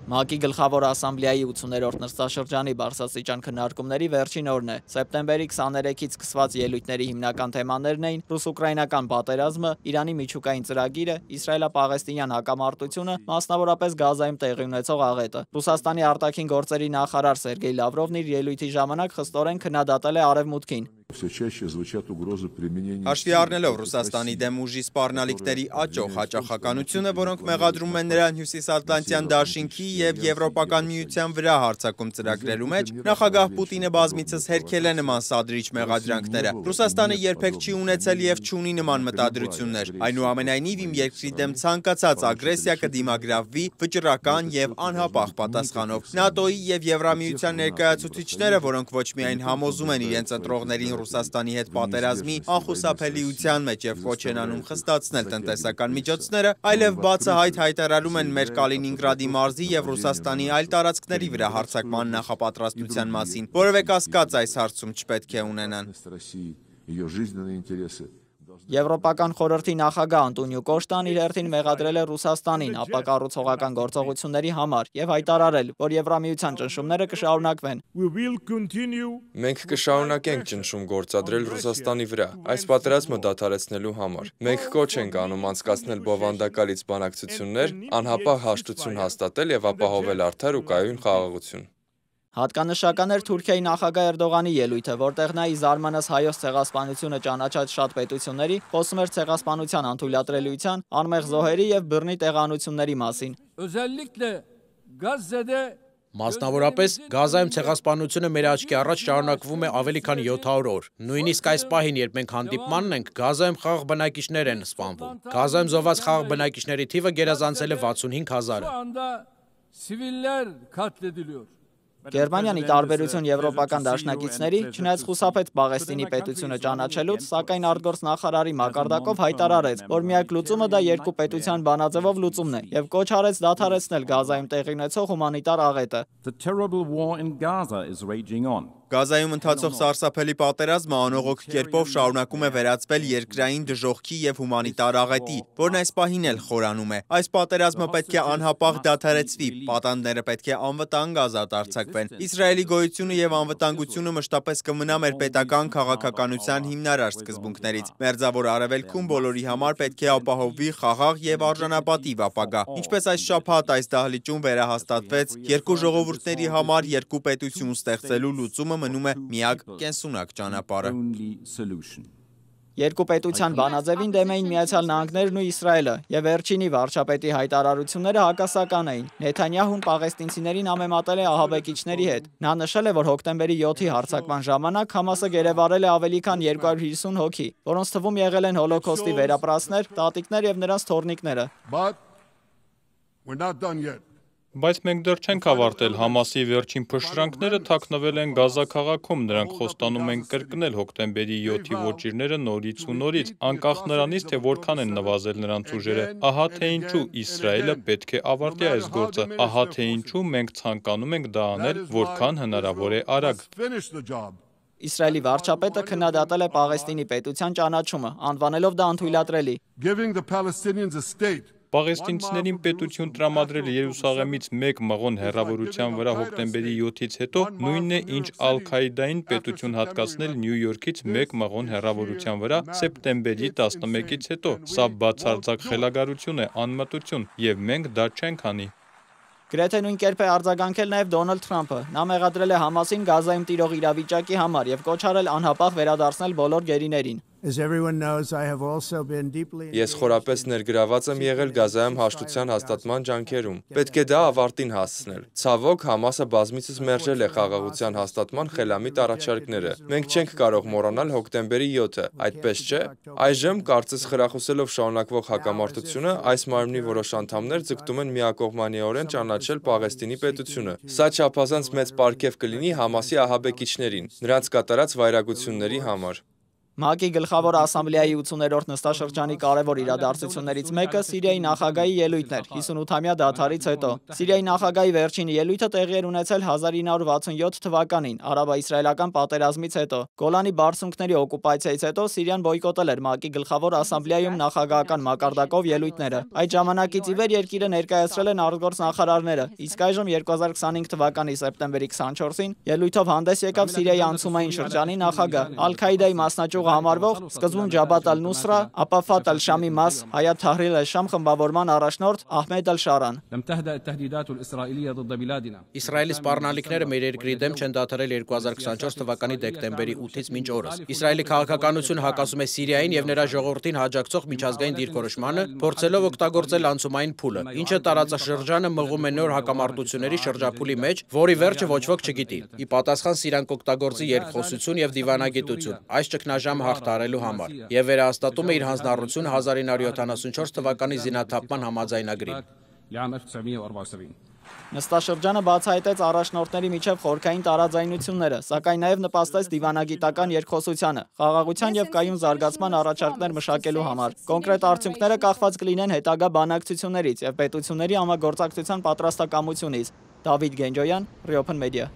ՄԱԿ-ի գլխավոր ասամբլեայի 80-րդ նստաշրջանի բարձրաստիճան քննարկումների վերջին օրն է։ Սեպտեմբերի 23-ից սկսված ելույթների հիմնական թեմաներն էին ռուս-ուկրաինական պատերազմը, Իրանի միջուկային ծրագիրը, իսրայելա-պաղեստինյան հակամարտությունը, մասնավորապես Գազայում տեղի ունեցող աղետը։ Ռուսաստանի արտաքին գործերի նախարար Սերգեյ Լավրովն իր ելույթի ժամանակ խստորեն քննադատել է Արևմուտքին։ Հաշվի առնելով Ռուսաստանի դեմ ուժի սպառնալիքների աճող հաճախականությունը, որոնք մեղադրում են նրան Հյուսիսատլանտյան դաշինքի և Եվրոպական միության վրա հարձակում ծրագրելու մեջ, նախագահ Պուտինը բազմիցս հերքել է նման սադրիչ մեղադրանքները։ Ռուսաստանը երբեք չի ունեցել և չունի նման մտադրություններ։ Այնուամենայնիվ, իմ երկրի դեմ ցանկացած ագրեսիա կդիմագրավվի վճռական և անհապաղ պատասխանով։ ՆԱՏՕ-ի և Եվրամիության ներկայացուցիչները, որոնք ոչ միայն համոզում են իրենց ընտրողներին Ռուսաստանի հետ պատերազմի անխուսափելիության մեջ և կոչ են անում խստացնել տնտեսական միջոցները, այլև բացահայտ հայտարարում են մեր Կալինինգրադի մարզի և Ռուսաստանի այլ տարածքների վրա հարձակման նախապատրաստության մասին։ Որևէ կասկած այս հարցում չպետք է ունենան։ Եվրոպական խորհրդի նախագահ Անտոնիո Կոշտան իր հերթին մեղադրել է Ռուսաստանին ապակառուցողական գործողությունների համար և հայտարարել, որ Եվրամիության ճնշումները կշարունակվեն։ Մենք կշարունակենք ճնշում գործադրել Ռուսաստանի վրա, այս պատերազմը դադարեցնելու համար։ Մենք կոչ ենք անում անցկացնել բովանդակալից բանակցություններ, անհապաղ հաշտություն հաստատել և ապահովել արդար ու կայուն խաղաղություն։ Հատկանշական էր Թուրքիայի նախագահ Էրդողանի ելույթը, որտեղ նա ի զարմանս հայոց ցեղասպանությունը ճանաչած շատ պետությունների խոսում էր ցեղասպանության անթույլատրելիության, անմեղ զոհերի և բռնի տեղանությունների մասին։ Մասնավորապես, Գազայում ցեղասպանությունը մեր աչքի առաջ շարունակվում է ավելի քան 700 օր։ Նույնիսկ այս պահին, երբ մենք հանդիպմանն ենք, Գազայում խաղաղ բնակիչներ են սպանվում։ Գազայում զոհված խաղաղ բնակիչների թիվը գերազանցել է 65,000-ը։ Գերմանիան ի տարբերություն եվրոպական դաշնակիցների, չնայած խուսափեց Պաղեստինի պետությունը ճանաչելուց, սակայն արտգործ նախարարի մակարդակով հայտարարեց, որ միակ լուծումը դա երկու պետության բանաձևով լուծումն է և կոչ արեց դադարեցնել Գազայում տեղի ունեցող հումանիտար աղետը։ Գազայում ընթացող սարսափելի պատերազմը անողոք կերպով շարունակում է վերածվել երկրային դժոխքի և հումանիտար աղետի, որն այս պահին էլ խորանում է։ Այս պատերազմը պետք է անհապաղ դադարեցվի, պատանդները պետք է անվտանգ ազատ արձակվեն։ Իսրայելի գոյությունը և անվտանգությունը մշտապես կմնա մեր պետական քաղաքականության հիմնարար սկզբունքներից։ Մերձավոր Արևելքում բոլորի համար պետք է ապահովվի խաղաղ և արժանապատիվ ապագա։ Ինչպես այս շաբաթ այս դահլիճում վերահաստատվեց, երկու ժողովուրդների համար երկու պետություն ստեղծելու լուծումը մնում է միակ կենսունակ ճանապարհը։ Երկու պետության բանաձևին դեմ էին Միացյալ Նահանգներն ու Իսրայելը, և վերջինի վարչապետի հայտարարությունները հակասական էին։ Նեթանյահուն պաղեստինցիներին համեմատել է ահաբեկիչների հետ։ Նա նշել է, որ հոկտեմբերի 7-ի հարձակման ժամանակ Համասը գերեվարել է ավելի քան 250 հոգի, որոնց թվում եղել են հոլոքոստի վերապրածներ, տատիկներ և նրանց թոռնիկները։ Բայց մենք դեռ չենք ավարտել։ Համասի վերջին փշրանքները թաքնվել են Գազա քաղաքում, նրանք խոստանում են կրկնել հոկտեմբերի 7-ի ոճիրները նորից ու նորից, անկախ նրանից, թե որքան են նվազել նրանց ուժերը։ Ահա թե ինչու Իսրայելը պետք է ավարտի այս գործը, ահա թե ինչու մենք ցանկանում ենք դա անել որքան հնարավոր է արագ։ Իսրայելի վարչապետը քննադատել է Պաղեստինի պետության ճանաչումը, անվանելով դա անթույլատրելի։ Պաղեստինցիներին պետություն տրամադրել Երուսաղեմից 1 մղոն հեռավորության վրա հոկտեմբերի 7-ից հետո նույնն է, ինչ Ալ-Քաիդային պետություն հատկացնել Նյու Յորքից 1 մղոն հեռավորության վրա սեպտեմբերի 11-ից հետո։ Սա բացարձակ խելագարություն է, անմտություն, և մենք դա չենք անի։ Գրեթե նույն կերպ է արձագանքել նաև Դոնալդ Թրամփը։ Նա մեղադրել է Համասին Գազայում տիրող իրավիճակի համար և կոչ արել անհապաղ վերադարձնել բոլոր գերիներին։ Ես խորապես ներգրաված եմ եղել Գազայում հաշտության հաստատման ջանքերում։ Պետք է դա ավարտին հասցնել։ Ցավոք, Համասը բազմիցս մերժել է խաղաղության հաստատման խելամիտ առաջարկները։ Մենք չենք կարող մոռանալ հոկտեմբերի 7-ը, այդպես չէ։ Այժմ, կարծես խրախուսելով շարունակվող հակամարտությունը, այս մարմնի որոշ անդամներ ձգտում են միակողմանիորեն ճանաչել Պաղեստինի պետությունը։ Սա չափազանց մեծ պարգև կլինի Համասի ահաբեկիչներին, նրանց կատարած վայրագությունների համար։ ՄԱԿ-ի գլխավոր ասամբլեայի 80-րդ նստաշրջանի կարևոր իրադարձություններից մեկը Սիրիայի նախագահի ելույթն էր 58-ամյա դադարից հետո։ Սիրիայի նախագահի վերջին ելույթը տեղի էր ունեցել 1967 թվականին արաբ-իսրայելական պատերազմից հետո։ Գոլանի բարձունքների օկուպացիայից հետո Սիրիան բոյկոտել էր ՄԱԿ-ի գլխավոր ասամբլեայում նախագահական մակարդակով ելույթները։ Այդ ժամանակից ի վեր երկիրը ներկայացրել են արտգործ նախարարները, իսկ այժմ 2025 թվականի սեպտեմբերի 24-ին ելույթով հանդես եկավ Սիրիայի անցումային շրջանի նախագահ, Ալ-Քաիդայի մասնաճյուղը համարվող սկզբում Ջաբհաթ ալ-Նուսրա, ապա Ֆաթ ալ-Շամի մաս Հայաթ Թահրիր ալ-Շամ խմբավորման առաջնորդ Ահմեդ ալ-Շարան։ Իսրայելի սպառնալիքները մեր երկրի դեմ չեն դադարել 2024 թվականի դեկտեմբերի 8-ից մինչ օրս։ Իսրայելի քաղաքականությունը հակասում է Սիրիային եւ նրա ժողովրդին հաջակցող միջազգային դիրքորոշմանը, փորձելով օգտագործել անցումային փուլը, ինչը տարածաշրջանը մղում է նոր հակամարտությունների շրջափուլի մեջ, որի վերջը ոչ ոք չգիտի։ Ի պատասխան Սիրիան կօգտագործի երկխոսություն եւ դիվանագիտություն այս ճգնաժամը հաղթահարելու համար եւ վերահաստատում է իր հանձնառությունը 1974 թվականի զինաթափման համաձայնագրին։ Նստաշրջանը բացահայտեց առաջնորդների միջև խորքային տարաձայնությունները, սակայն նաև նպաստեց դիվանագիտական երկխոսությանը, խաղաղության եւ կայուն զարգացման առաջարկներ մշակելու համար։ Կոնկրետ արդյունքները կախված կլինեն հետագա բանակցություններից եւ պետությունների համագործակցության պատրաստակամությունից։ Դավիթ Գենջոյան, Ռիոփն մեդիա։